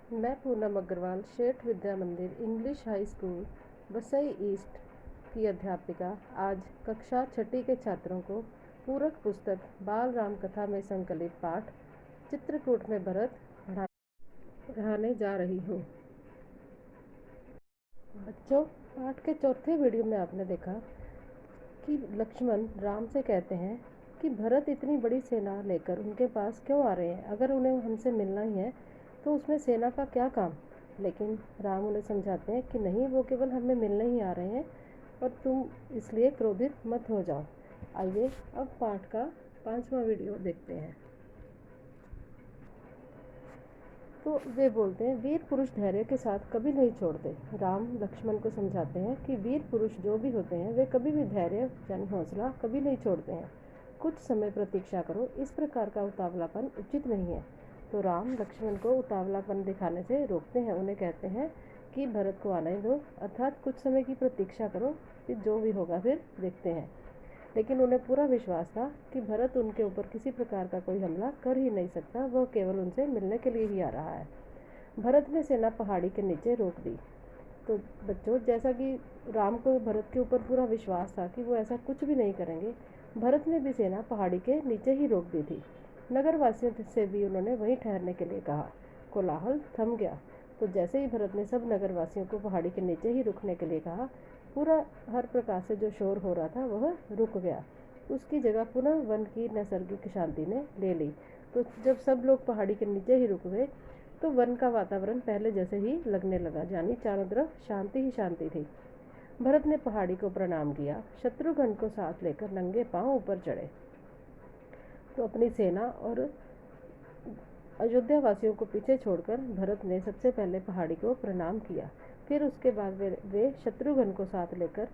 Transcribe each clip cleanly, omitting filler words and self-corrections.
मैं पूनम अग्रवाल शेठ विद्या मंदिर English high school बसई east की अध्यापिका आज कक्षा छठी के छात्रों को पूरक पुस्तक बाल राम कथा में संकलित पाठ चित्रकूट में भरत पढ़ाने जा रही हूँ। बच्चों, पाठ के चौथे वीडियो में आपने देखा कि लक्ष्मण राम से कहते हैं कि भरत इतनी बड़ी सेना लेकर उनके पास क्यों आ रहे हैं। अगर उन्हें हमसे मिलना ही है तो उसमें सेना का क्या काम। लेकिन राम उन्हें समझाते हैं कि नहीं, वो केवल हमें मिलने ही आ रहे हैं और तुम इसलिए क्रोधित मत हो जाओ। आइए अब पाठ का 5वां वीडियो देखते हैं। तो वे बोलते हैं, वीर पुरुष धैर्य के साथ कभी नहीं छोड़ते। राम लक्ष्मण को समझाते हैं कि वीर पुरुष जो भी होते हैं वे कभी भी धैर्य यानी हौसला कभी नहीं छोड़ते हैं। कुछ समय प्रतीक्षा करो, इस प्रकार का उतावलापन उचित नहीं है। तो राम लक्ष्मण को उतावलापन दिखाने से रोकते हैं। उन्हें कहते हैं कि भरत को आने दो, अर्थात कुछ समय की प्रतीक्षा करो, कि जो भी होगा फिर देखते हैं। लेकिन उन्हें पूरा विश्वास था कि भरत उनके ऊपर किसी प्रकार का कोई हमला कर ही नहीं सकता। वह केवल उनसे मिलने के लिए ही आ रहा है। भरत ने सेना पहाड़ी के नीचे रोक दी। तो बच्चों, जैसा कि राम को भरत के ऊपर पूरा विश्वास था कि वो ऐसा कुछ भी नहीं करेंगे, भरत ने भी सेना पहाड़ी के नीचे ही रोक दी थी। नगर वासियों से भी उन्होंने वहीं ठहरने के लिए कहा। कोलाहल थम गया। तो जैसे ही भरत ने सब नगर वासियों को पहाड़ी के नीचे ही रुकने के लिए कहा, पूरा हर प्रकार से जो शोर हो रहा था वह रुक गया। उसकी जगह पुनः वन की नैसर्गिक शांति ने ले ली। तो जब सब लोग पहाड़ी के नीचे ही रुक गए तो वन का वातावरण पहले जैसे ही लगने लगा, यानी चारों तरफ शांति ही शांति थी। भरत ने पहाड़ी को प्रणाम किया। शत्रुघ्न को साथ लेकर नंगे पांव ऊपर चढ़े। तो अपनी सेना और अयोध्या वासियों को पीछे छोड़कर भरत ने सबसे पहले पहाड़ी को प्रणाम किया। फिर उसके बाद वे शत्रुघ्न को साथ लेकर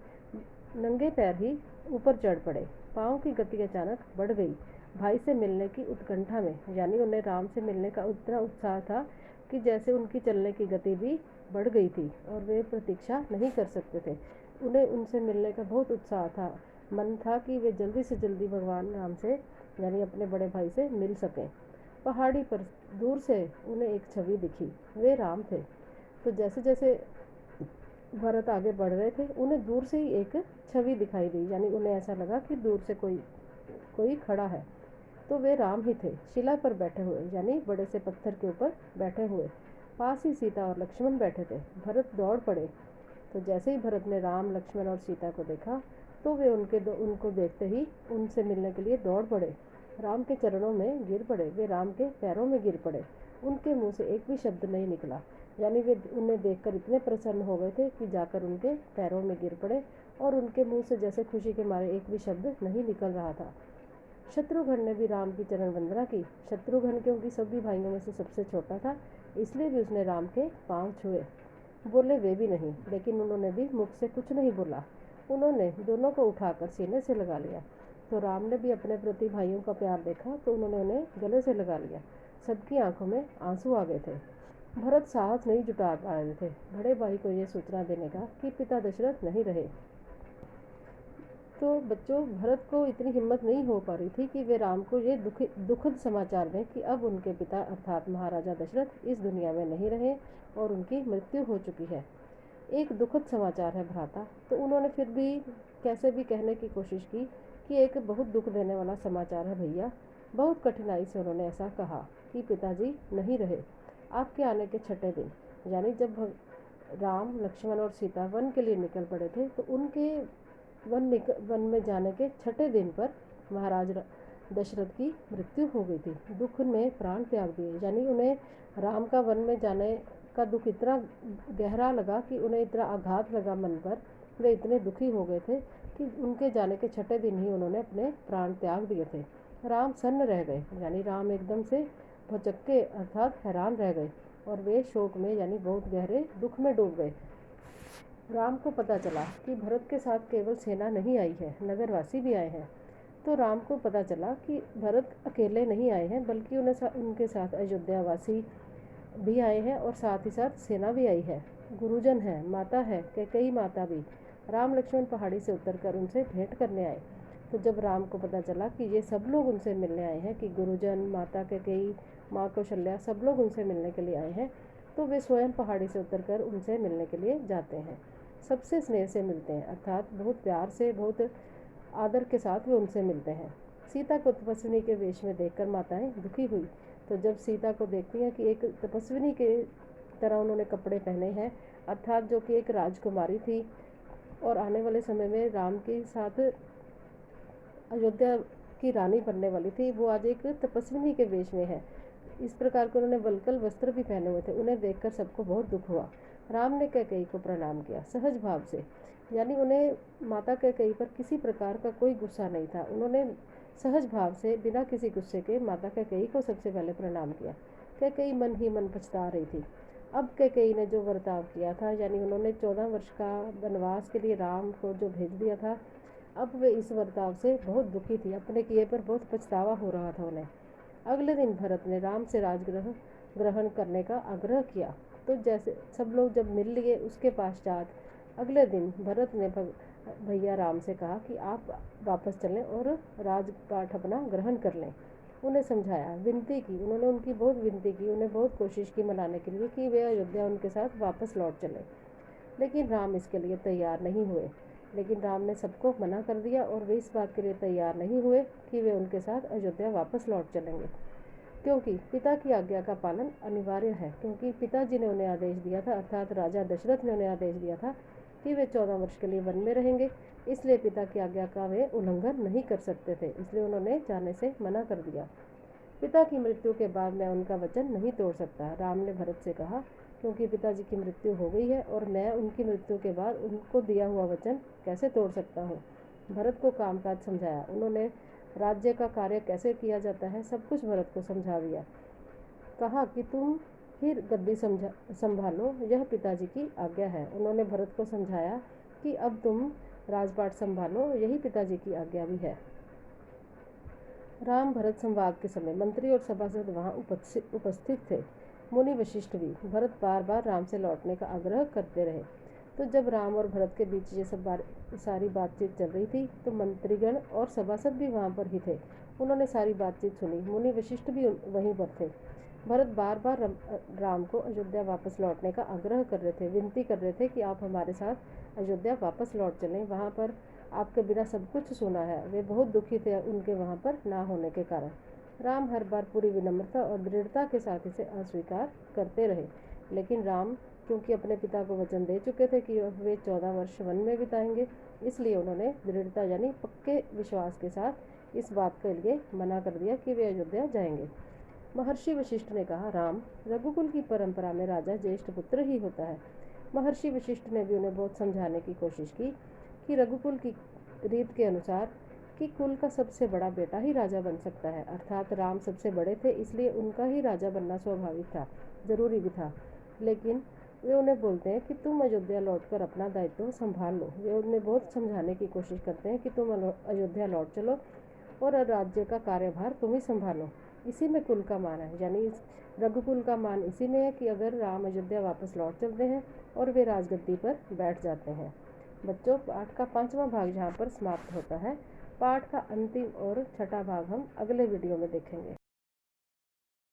नंगे पैर ही ऊपर चढ़ पड़े। पाँव की गति अचानक बढ़ गई। भाई से मिलने की उत्कंठा में, यानी उन्हें राम से मिलने का उतना उत्साह था कि जैसे उनकी चलने की गति भी बढ़ गई थी और वे प्रतीक्षा नहीं कर सकते थे। उन्हें उनसे मिलने का बहुत उत्साह था। मन था कि वे जल्दी से जल्दी भगवान राम से यानी अपने बड़े भाई से मिल सकें। पहाड़ी पर दूर से उन्हें एक छवि दिखी। वे राम थे। तो जैसे जैसे भरत आगे बढ़ रहे थे, उन्हें दूर से ही एक छवि दिखाई दी, यानी उन्हें ऐसा लगा कि दूर से कोई खड़ा है। तो वे राम ही थे, शिला पर बैठे हुए, यानी बड़े से पत्थर के ऊपर बैठे हुए। पास ही सीता और लक्ष्मण बैठे थे। भरत दौड़ पड़े। तो जैसे ही भरत ने राम लक्ष्मण और सीता को देखा तो वे उनको देखते ही उनसे मिलने के लिए दौड़ पड़े। राम के चरणों में गिर पड़े। वे राम के पैरों में गिर पड़े। उनके मुंह से एक भी शब्द नहीं निकला, यानी वे उन्हें देखकर इतने प्रसन्न हो गए थे कि जाकर उनके पैरों में गिर पड़े और उनके मुंह से जैसे खुशी के मारे एक भी शब्द नहीं निकल रहा था। शत्रुघ्न ने भी राम की चरण वंदना की। शत्रुघ्न क्योंकि सभी भाइयों में से सबसे छोटा था, इसलिए भी उसने राम के पांव छुए। बोले वे भी नहीं, लेकिन उन्होंने भी मुख से कुछ नहीं बोला। उन्होंने दोनों को उठाकर सीने से लगा लिया। तो राम ने भी अपने प्रति भाइयों का प्यार देखा तो उन्होंने उन्हें गले से लगा लिया। सबकी आंखों में आंसू आ गए थे। भरत साहस नहीं जुटा पा रहे थे बड़े भाई को यह सूचना देने का कि पिता दशरथ नहीं रहे। तो बच्चों, भरत को इतनी हिम्मत नहीं हो पा रही थी कि वे राम को ये दुखद समाचार दें कि अब उनके पिता अर्थात महाराजा दशरथ इस दुनिया में नहीं रहे और उनकी मृत्यु हो चुकी है। एक दुखद समाचार है भ्राता। तो उन्होंने फिर भी कैसे भी कहने की कोशिश की कि एक बहुत दुख देने वाला समाचार है भैया। बहुत कठिनाई से उन्होंने ऐसा कहा कि पिताजी नहीं रहे। आपके आने के छठे दिन, यानी जब राम लक्ष्मण और सीता वन के लिए निकल पड़े थे, तो उनके वन में जाने के छठे दिन पर महाराज दशरथ की मृत्यु हो गई थी। दुख में प्राण त्याग दिए, यानी उन्हें राम का वन में जाने का दुख इतना गहरा लगा कि उन्हें इतना आघात लगा मन पर। वे इतने दुखी हो गए थे कि उनके जाने के छठे दिन ही उन्होंने अपने प्राण त्याग दिए थे। राम सन्न रह गए, यानी राम एकदम से भौचक्के अर्थात हैरान रह गए और वे शोक में यानी बहुत गहरे दुख में डूब गए। राम को पता चला कि भरत के साथ केवल सेना नहीं आई है, नगरवासी भी आए हैं। तो राम को पता चला कि भरत अकेले नहीं आए हैं, बल्कि उनके साथ अयोध्या वासी भी आए हैं और साथ ही साथ सेना भी आई है। गुरुजन है, माता है, कैकेयी माता भी। राम लक्ष्मण पहाड़ी से उतरकर उनसे भेंट करने आए। तो जब राम को पता चला कि ये सब लोग उनसे मिलने आए हैं, कि गुरुजन, माता कैकेयी, माँ कौशल्या सब लोग उनसे मिलने के लिए आए हैं, तो वे स्वयं पहाड़ी से उतरकर उनसे मिलने के लिए जाते हैं। सबसे स्नेह से मिलते हैं, अर्थात बहुत प्यार से, बहुत आदर के साथ वे उनसे मिलते हैं। सीता को तपस्विनी के वेश में देखकर माताएं दुखी हुई। तो जब सीता को देखती हैं कि एक तपस्विनी के तरह उन्होंने कपड़े पहने हैं, अर्थात जो कि एक राजकुमारी थी और आने वाले समय में राम के साथ अयोध्या की रानी बनने वाली थी, वो आज एक तपस्विनी के वेश में है। इस प्रकार के उन्होंने वल्कल वस्त्र भी पहने हुए थे। उन्हें देखकर सबको बहुत दुख हुआ। राम ने कैकेयी को प्रणाम किया सहज भाव से, यानी उन्हें माता कैकेयी पर किसी प्रकार का कोई गुस्सा नहीं था। उन्होंने सहज भाव से बिना किसी गुस्से के माता कैकेयी को सबसे पहले प्रणाम किया। कैकेयी मन ही मन पछता रही थी। अब कैकेयी ने जो बर्ताव किया था, यानी उन्होंने 14 वर्ष का वनवास के लिए राम को जो भेज दिया था, अब वे इस बर्ताव से बहुत दुखी थी। अपने किए पर बहुत पछतावा हो रहा था उन्हें। अगले दिन भरत ने राम से राजगृह ग्रहण करने का आग्रह किया। तो जैसे सब लोग जब मिल लिए, उसके पश्चात अगले दिन भरत ने भैया राम से कहा कि आप वापस चलें और राजपाट अपना ग्रहण कर लें। उन्हें समझाया, विनती की। उन्होंने उनकी बहुत विनती की, उन्हें बहुत कोशिश की मनाने के लिए कि वे अयोध्या उनके साथ वापस लौट चलें, लेकिन राम इसके लिए तैयार नहीं हुए। लेकिन राम ने सबको मना कर दिया और वे इस बात के लिए तैयार नहीं हुए कि वे उनके साथ अयोध्या वापस लौट चलेंगे, क्योंकि पिता की आज्ञा का पालन अनिवार्य है। क्योंकि पिताजी ने उन्हें आदेश दिया था, अर्थात राजा दशरथ ने उन्हें आदेश दिया था कि वे 14 वर्ष के लिए वन में रहेंगे, इसलिए पिता की आज्ञा का वे उल्लंघन नहीं कर सकते थे, इसलिए उन्होंने जाने से मना कर दिया। पिता की मृत्यु के बाद मैं उनका वचन नहीं तोड़ सकता, राम ने भरत से कहा, क्योंकि पिताजी की मृत्यु हो गई है और मैं उनकी मृत्यु के बाद उनको दिया हुआ वचन कैसे तोड़ सकता हूँ। भरत को कामकाज समझाया। उन्होंने राज्य का कार्य कैसे किया जाता है सब कुछ भरत को समझा दिया। कहा कि तुम फिर गद्दी संभालो, यह पिताजी की आज्ञा है। उन्होंने भरत को समझाया कि अब तुम राजपाट संभालो, यही पिताजी की आज्ञा भी है। राम भरत संवाद के समय मंत्री और सभासद वहां उपस्थित थे, मुनि वशिष्ठ भी। भरत बार बार राम से लौटने का आग्रह करते रहे। तो जब राम और भरत के बीच ये सारी बातचीत चल रही थी, तो मंत्रीगण और सभासद भी वहाँ पर ही थे। उन्होंने सारी बातचीत सुनी। मुनि वशिष्ठ भी वहीं पर थे। भरत बार बार राम को अयोध्या वापस लौटने का आग्रह कर रहे थे, विनती कर रहे थे कि आप हमारे साथ अयोध्या वापस लौट चलें, वहाँ पर आपके बिना सब कुछ सुना है। वे बहुत दुखी थे उनके वहाँ पर ना होने के कारण। राम हर बार पूरी विनम्रता और दृढ़ता के साथ इसे अस्वीकार करते रहे, लेकिन राम क्योंकि अपने पिता को वचन दे चुके थे कि वे 14 वर्ष वन में बिताएंगे, इसलिए उन्होंने दृढ़ता यानी पक्के विश्वास के साथ इस बात के लिए मना कर दिया कि वे अयोध्या जाएंगे। महर्षि वशिष्ठ ने कहा, राम, रघुकुल की परंपरा में राजा ज्येष्ठ पुत्र ही होता है। महर्षि वशिष्ठ ने भी उन्हें बहुत समझाने की कोशिश की कि रघुकुल की रीत के अनुसार कि कुल का सबसे बड़ा बेटा ही राजा बन सकता है, अर्थात राम सबसे बड़े थे, इसलिए उनका ही राजा बनना स्वाभाविक था, जरूरी भी था। लेकिन वे उन्हें बोलते हैं कि तुम अयोध्या लौटकर अपना दायित्व संभाल लो। वे उन्हें बहुत समझाने की कोशिश करते हैं कि तुम अयोध्या लौट चलो और राज्य का कार्यभार तुम ही संभालो। इसी में कुल का मान है, यानी रघुकुल का मान इसी में है कि अगर राम अयोध्या वापस लौट चलते हैं और वे राजगद्दी पर बैठ जाते हैं। बच्चों, पाठ का 5वां भाग यहाँ पर समाप्त होता है। पाठ का अंतिम और छठा भाग हम अगले वीडियो में देखेंगे।